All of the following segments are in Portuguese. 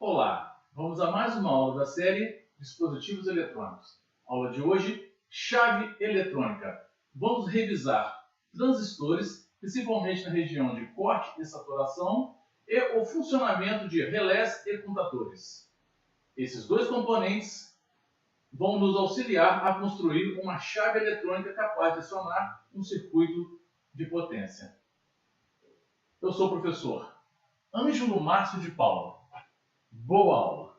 Olá, vamos a mais uma aula da série Dispositivos Eletrônicos. Aula de hoje, chave eletrônica. Vamos revisar transistores, principalmente na região de corte e saturação, e o funcionamento de relés e contatores. Esses dois componentes vão nos auxiliar a construir uma chave eletrônica capaz de acionar um circuito de potência. Eu sou o professor Ângelo Márcio de Paula. Boa aula!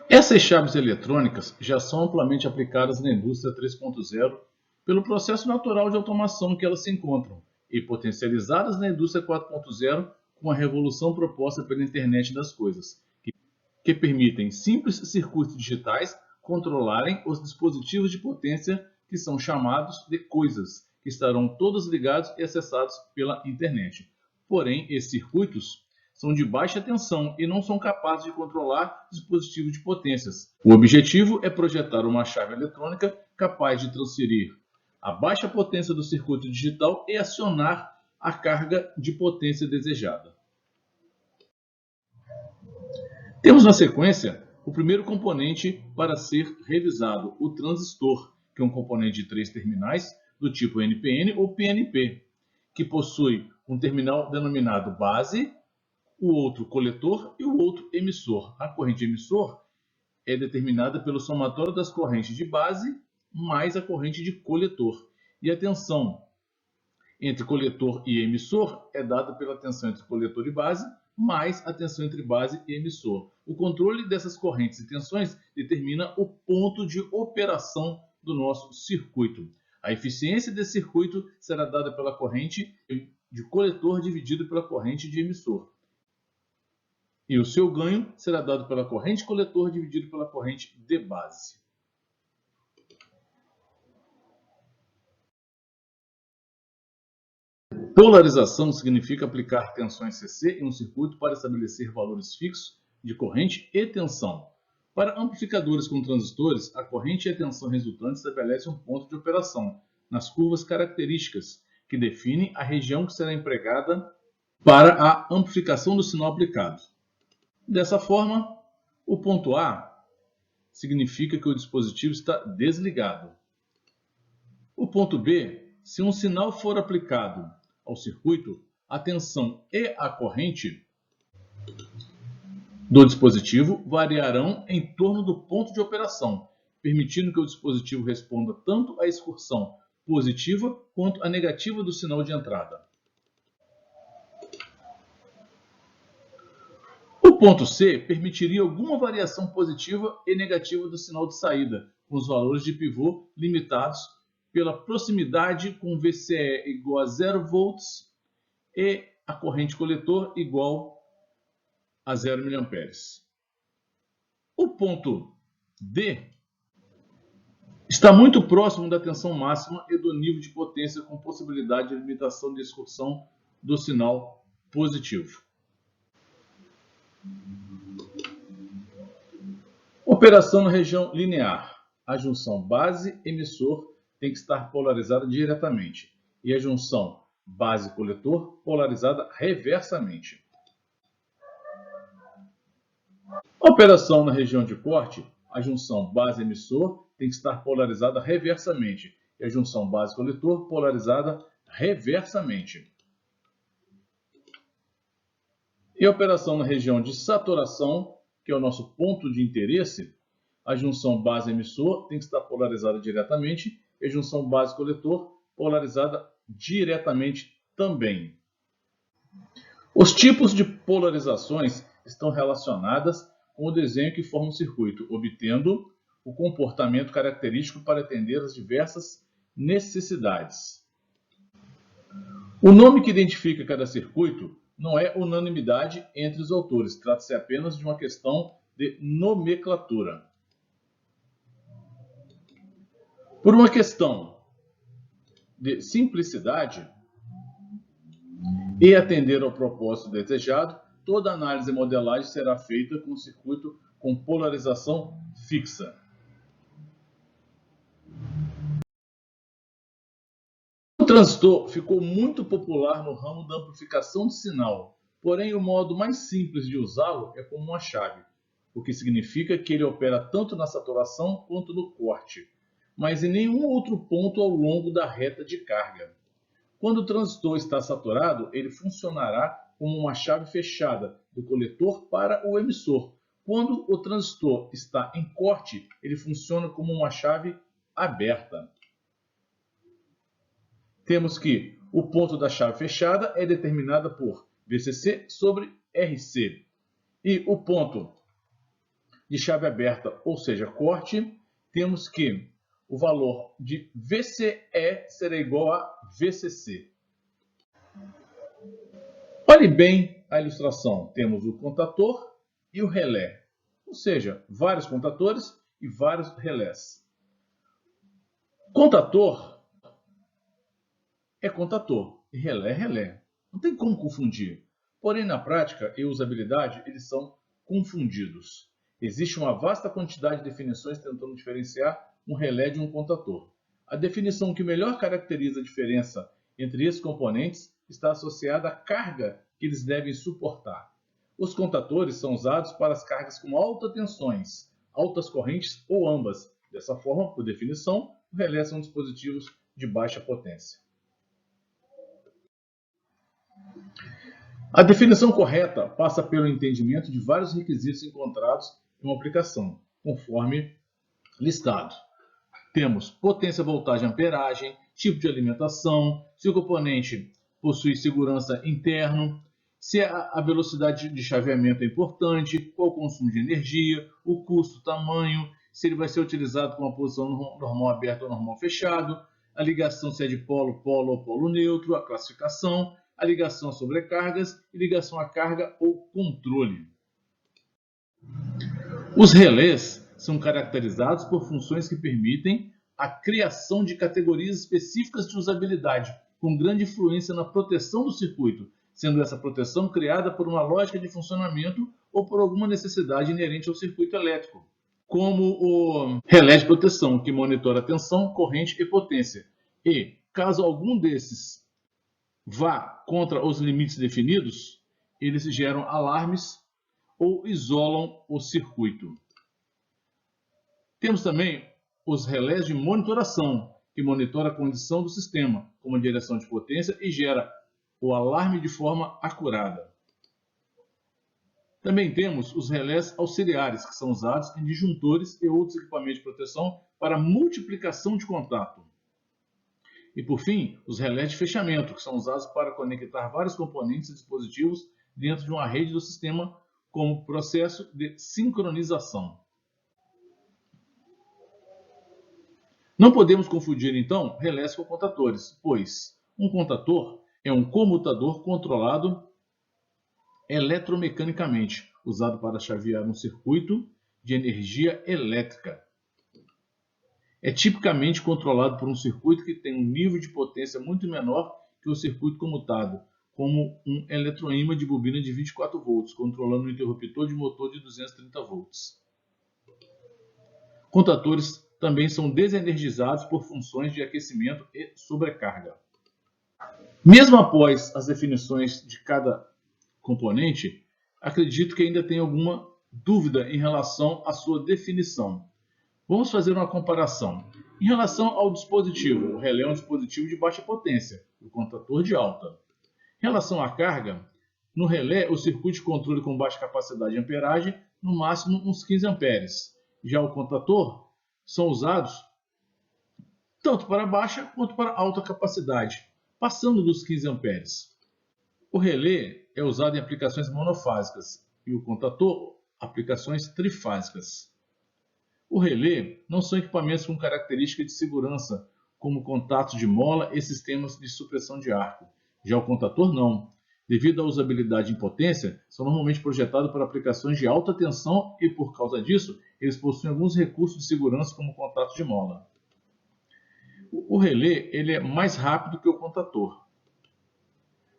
Essas chaves eletrônicas já são amplamente aplicadas na indústria 3.0 pelo processo natural de automação que elas se encontram e potencializadas na indústria 4.0 com a revolução proposta pela internet das coisas, que permitem simples circuitos digitais controlarem os dispositivos de potência que são chamados de coisas, que estarão todos ligados e acessados pela internet. Porém, esses circuitos são de baixa tensão e não são capazes de controlar dispositivos de potências. O objetivo é projetar uma chave eletrônica capaz de transferir a baixa potência do circuito digital e acionar a carga de potência desejada. Temos na sequência o primeiro componente para ser revisado, o transistor, que é um componente de 3 terminais do tipo NPN ou PNP, que possui um terminal denominado base, o outro coletor e o outro emissor. A corrente emissor é determinada pelo somatório das correntes de base mais a corrente de coletor. E a tensão entre coletor e emissor é dada pela tensão entre coletor e base mais a tensão entre base e emissor. O controle dessas correntes e tensões determina o ponto de operação do nosso circuito. A eficiência desse circuito será dada pela corrente de coletor dividido pela corrente de emissor. E o seu ganho será dado pela corrente coletor dividido pela corrente de base. Polarização significa aplicar tensões CC em um circuito para estabelecer valores fixos de corrente e tensão. Para amplificadores com transistores, a corrente e a tensão resultantes estabelecem um ponto de operação nas curvas características, que definem a região que será empregada para a amplificação do sinal aplicado. Dessa forma, o ponto A significa que o dispositivo está desligado. O ponto B, se um sinal for aplicado ao circuito, a tensão e a corrente do dispositivo variarão em torno do ponto de operação, permitindo que o dispositivo responda tanto à excursão positiva quanto à negativa do sinal de entrada. O ponto C permitiria alguma variação positiva e negativa do sinal de saída, com os valores de pivô limitados pela proximidade com VCE igual a 0 volts e a corrente coletor igual a 0 mA. O ponto D está muito próximo da tensão máxima e do nível de potência com possibilidade de limitação de excursão do sinal positivo. Operação na região linear. A junção base-emissor tem que estar polarizada diretamente e a junção base-coletor polarizada reversamente. Operação na região de corte. A junção base-emissor tem que estar polarizada reversamente e a junção base-coletor polarizada reversamente. E a operação na região de saturação, que é o nosso ponto de interesse, a junção base-emissor tem que estar polarizada diretamente e a junção base-coletor polarizada diretamente também. Os tipos de polarizações estão relacionadas com o desenho que forma o circuito, obtendo o comportamento característico para atender às diversas necessidades. O nome que identifica cada circuito não é unanimidade entre os autores, trata-se apenas de uma questão de nomenclatura. Por uma questão de simplicidade e atender ao propósito desejado, toda análise e modelagem será feita com um circuito com polarização fixa. transistor ficou muito popular no ramo da amplificação de sinal, porém o modo mais simples de usá-lo é como uma chave, o que significa que ele opera tanto na saturação quanto no corte, mas em nenhum outro ponto ao longo da reta de carga. Quando o transistor está saturado, ele funcionará como uma chave fechada do coletor para o emissor. Quando o transistor está em corte, ele funciona como uma chave aberta. Temos que o ponto da chave fechada é determinada por VCC sobre RC. E o ponto de chave aberta, ou seja, corte, temos que o valor de VCE será igual a VCC. Olhe bem a ilustração. Temos o contator e o relé, ou seja, vários contatores e vários relés. Contator é contator e relé é relé. Não tem como confundir. Porém, na prática e usabilidade, eles são confundidos. Existe uma vasta quantidade de definições tentando diferenciar um relé de um contator. A definição que melhor caracteriza a diferença entre esses componentes está associada à carga que eles devem suportar. Os contatores são usados para as cargas com altas tensões, altas correntes ou ambas. Dessa forma, por definição, os relés são dispositivos de baixa potência. A definição correta passa pelo entendimento de vários requisitos encontrados em uma aplicação, conforme listado. Temos potência, voltagem, amperagem, tipo de alimentação, se o componente possui segurança interno, se a velocidade de chaveamento é importante, qual o consumo de energia, o custo, o tamanho, se ele vai ser utilizado com uma posição normal aberta ou normal fechado, a ligação se é de polo ou polo neutro, a classificação, a ligação a sobrecargas e ligação a carga ou controle. Os relés são caracterizados por funções que permitem a criação de categorias específicas de usabilidade, com grande influência na proteção do circuito, sendo essa proteção criada por uma lógica de funcionamento ou por alguma necessidade inerente ao circuito elétrico, como o relé de proteção, que monitora a tensão, corrente e potência. E, caso algum desses vá contra os limites definidos, eles geram alarmes ou isolam o circuito. Temos também os relés de monitoração, que monitora a condição do sistema, como a direção de potência, e gera o alarme de forma acurada. Também temos os relés auxiliares, que são usados em disjuntores e outros equipamentos de proteção para multiplicação de contato. E, por fim, os relés de fechamento, que são usados para conectar vários componentes e dispositivos dentro de uma rede do sistema como processo de sincronização. Não podemos confundir, então, relés com contatores, pois um contator é um comutador controlado eletromecanicamente, usado para chavear um circuito de energia elétrica. É tipicamente controlado por um circuito que tem um nível de potência muito menor que o circuito comutado, como um eletroímã de bobina de 24 volts, controlando um interruptor de motor de 230 volts. Contatores também são desenergizados por funções de aquecimento e sobrecarga. Mesmo após as definições de cada componente, acredito que ainda tem alguma dúvida em relação à sua definição. Vamos fazer uma comparação. Em relação ao dispositivo, o relé é um dispositivo de baixa potência, o contator de alta. Em relação à carga, no relé, o circuito de controle com baixa capacidade de amperagem, no máximo uns 15 amperes. Já o contator são usados tanto para baixa quanto para alta capacidade, passando dos 15 amperes. O relé é usado em aplicações monofásicas e o contator, aplicações trifásicas. O relé não são equipamentos com características de segurança, como contatos de mola e sistemas de supressão de arco. Já o contator não. Devido à usabilidade e potência, são normalmente projetados para aplicações de alta tensão e, por causa disso, eles possuem alguns recursos de segurança, como contato de mola. O relé ele é mais rápido que o contator.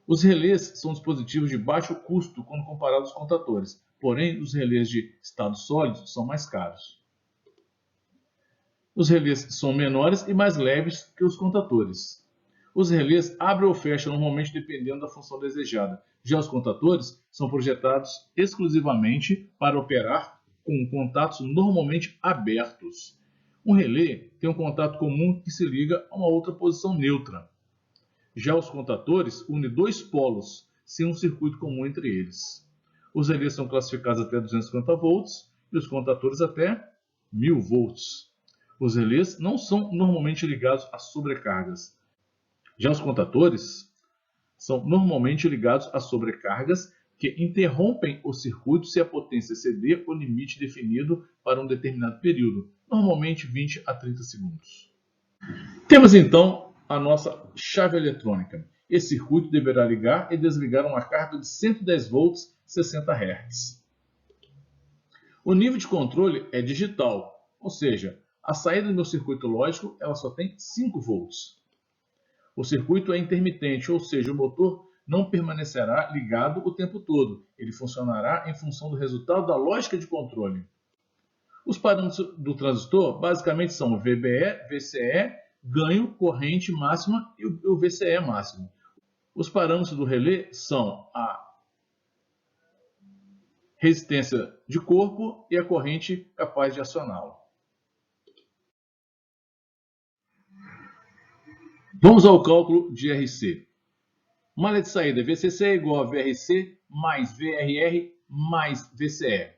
Os relés são dispositivos de baixo custo quando comparados aos contatores, porém, os relés de estado sólido são mais caros. Os relés são menores e mais leves que os contatores. Os relés abrem ou fecham normalmente dependendo da função desejada. Já os contatores são projetados exclusivamente para operar com contatos normalmente abertos. Um relé tem um contato comum que se liga a uma outra posição neutra. Já os contatores unem dois polos, sem um circuito comum entre eles. Os relés são classificados até 250 volts e os contatores até 1000 volts. Os relés não são normalmente ligados a sobrecargas. Já os contatores são normalmente ligados a sobrecargas que interrompem o circuito se a potência exceder o limite definido para um determinado período, normalmente 20 a 30 segundos. Temos então a nossa chave eletrônica. Esse circuito deverá ligar e desligar uma carga de 110 volts, 60 Hz. O nível de controle é digital, ou seja, a saída do meu circuito lógico ela só tem 5 volts. O circuito é intermitente, ou seja, o motor não permanecerá ligado o tempo todo. Ele funcionará em função do resultado da lógica de controle. Os parâmetros do transistor basicamente são o VBE, VCE, ganho, corrente máxima e o VCE máximo. Os parâmetros do relé são a resistência de corpo e a corrente capaz de acioná-lo. Vamos ao cálculo de RC. Malha de saída VCC é igual a VRC mais VRR mais VCE.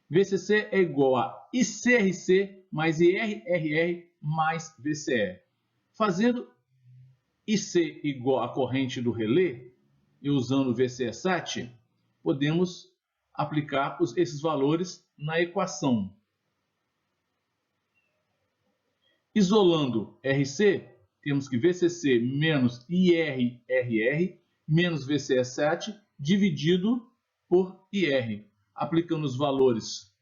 VCC é igual a ICRC mais IRRR mais VCE. Fazendo IC igual à corrente do relé e usando o VCE-SAT, podemos aplicar esses valores na equação. Isolando RC, temos que VCC menos IRRR menos VCE-SAT dividido por IR. Aplicando os valores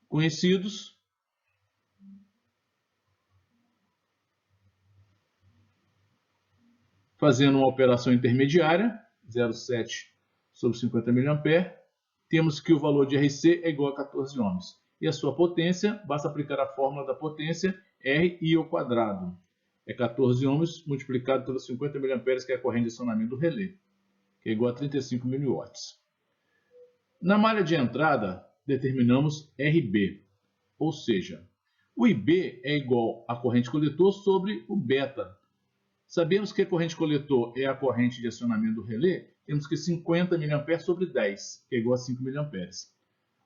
conhecidos, fazendo uma operação intermediária, 0,7 sobre 50 mA, temos que o valor de RC é igual a 14 ohms. E a sua potência, basta aplicar a fórmula da potência, RI ao quadrado. É 14 ohms multiplicado pelos 50 mA, que é a corrente de acionamento do relé, que é igual a 35 mW. Na malha de entrada, determinamos RB, ou seja, o IB é igual à corrente coletor sobre o beta. Sabemos que a corrente coletor é a corrente de acionamento do relé, temos que 50 mA sobre 10, que é igual a 5 mA.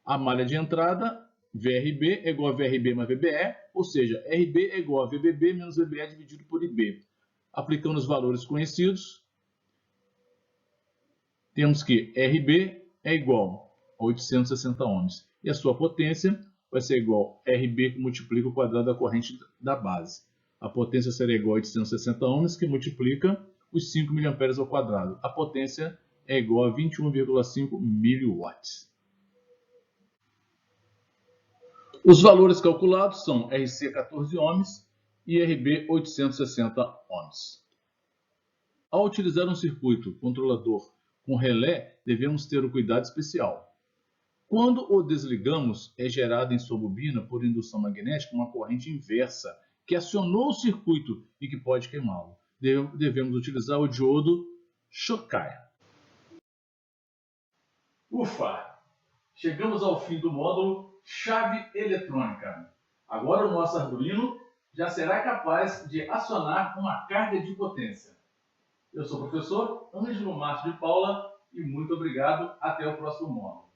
A malha de entrada, VRB, é igual a VRB mais VBE, ou seja, RB é igual a VBB menos VBE dividido por IB. Aplicando os valores conhecidos, temos que RB é igual a 860 ohms. E a sua potência vai ser igual a RB que multiplica o quadrado da corrente da base. A potência será igual a 860 ohms, que multiplica os 5 mA ao quadrado. A potência é igual a 21,5 mW. Os valores calculados são RC 14 ohms e RB 860 ohms. Ao utilizar um circuito controlador com relé, devemos ter um cuidado especial. Quando o desligamos, é gerada em sua bobina, por indução magnética, uma corrente inversa, que acionou o circuito e que pode queimá-lo. Devemos utilizar o diodo Schottky. Ufa! Chegamos ao fim do módulo Chave Eletrônica. Agora o nosso Arduino já será capaz de acionar uma carga de potência. Eu sou o professor Ângelo Márcio de Paula e muito obrigado. Até o próximo módulo.